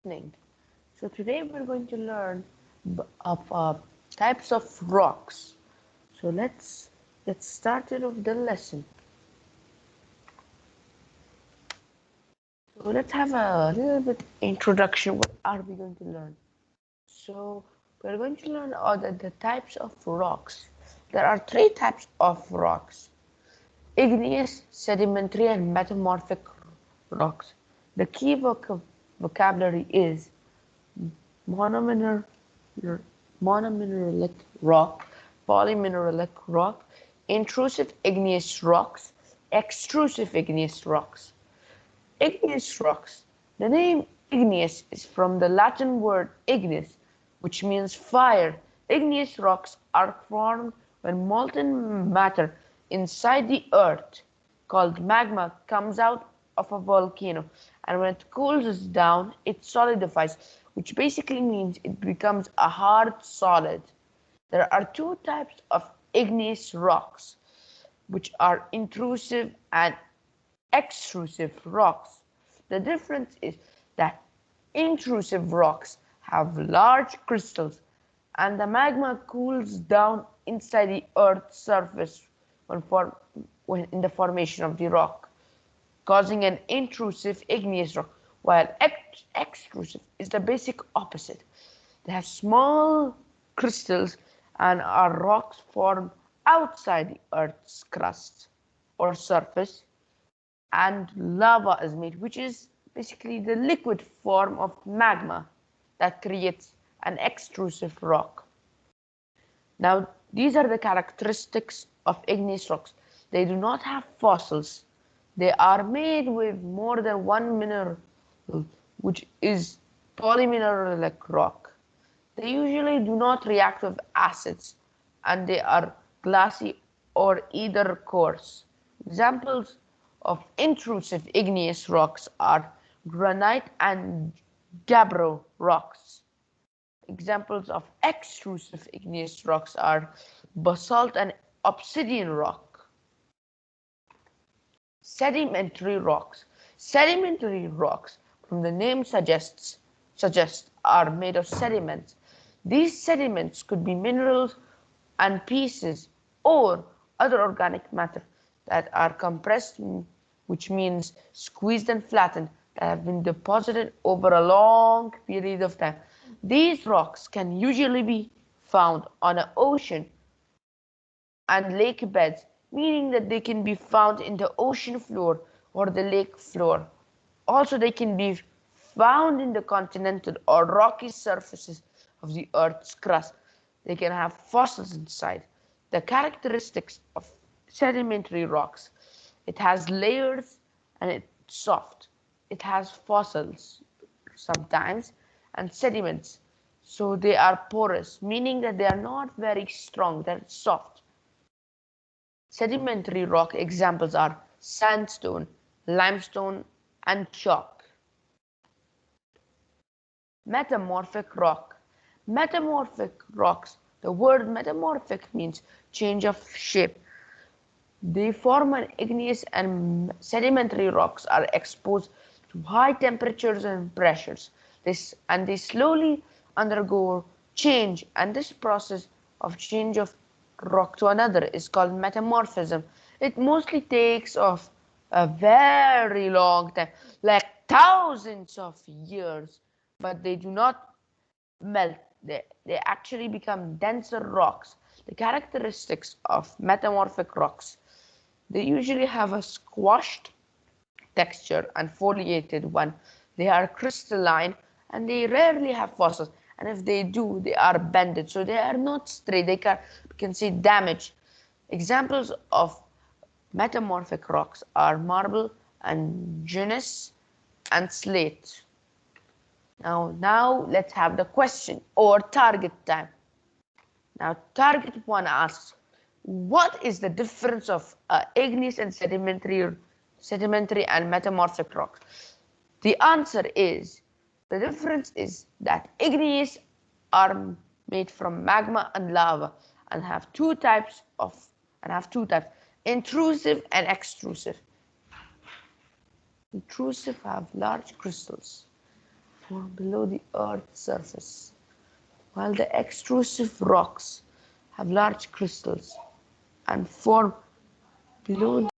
Evening. So today we're going to learn of types of rocks. So let's get started with the lesson. So let's have a little bit introduction. What are we going to learn? So we're going to learn all the types of rocks. There are three types of rocks: igneous, sedimentary, and metamorphic rocks. The key vocabulary is monomineral, monomineralic rock, polymineralic rock, intrusive igneous rocks, extrusive igneous rocks. Igneous rocks. The name igneous is from the Latin word ignis, which means fire. Igneous rocks are formed when molten matter inside the earth, called magma, comes out of a volcano, and when it cools down, it solidifies, which basically means it becomes a hard solid. There are two types of igneous rocks, which are intrusive and extrusive rocks. The difference is that intrusive rocks have large crystals, and the magma cools down inside the Earth's surface when in the formation of the rock, causing an intrusive igneous rock, while extrusive is the basic opposite. They have small crystals and are rocks formed outside the Earth's crust or surface, and lava is made, which is basically the liquid form of magma that creates an extrusive rock. Now, these are the characteristics of igneous rocks. They do not have fossils. They are made with more than one mineral, which is polymineralic rock. They usually do not react with acids, and they are glassy or either coarse. Examples of intrusive igneous rocks are granite and gabbro rocks. Examples of extrusive igneous rocks are basalt and obsidian rock. Sedimentary rocks. Sedimentary rocks, from the name suggests, are made of sediments. These sediments could be minerals and pieces or other organic matter that are compressed, which means squeezed and flattened, that have been deposited over a long period of time. These rocks can usually be found on an ocean and lake beds, meaning that they can be found in the ocean floor or the lake floor. Also, they can be found in the continental or rocky surfaces of the Earth's crust. They can have fossils inside. The characteristics of sedimentary rocks: it has layers and it's soft. It has fossils sometimes and sediments. So they are porous, meaning that they are not very strong, they're soft. Sedimentary rock examples are sandstone, limestone, and chalk. Metamorphic rock. Metamorphic rocks. The word metamorphic means change of shape. They form an igneous and sedimentary rocks are exposed to high temperatures and pressures. They slowly undergo change, and this process of change of rock to another is called metamorphism. It mostly takes of a very long time, like thousands of years, but they do not melt. They actually become denser rocks. The characteristics of metamorphic rocks: they usually have a squashed texture and foliated one. They are crystalline and they rarely have fossils. And if they do, they are bended. So they are not straight. They can see damage. Examples of metamorphic rocks are marble and gneiss and slate. Now let's have the question or target time. Now, target one asks, what is the difference of igneous and sedimentary and metamorphic rocks? The answer is, the difference is that igneous are made from magma and lava and have two types, intrusive and extrusive. Intrusive have large crystals. form below the Earth's surface, while the extrusive rocks have large crystals and form below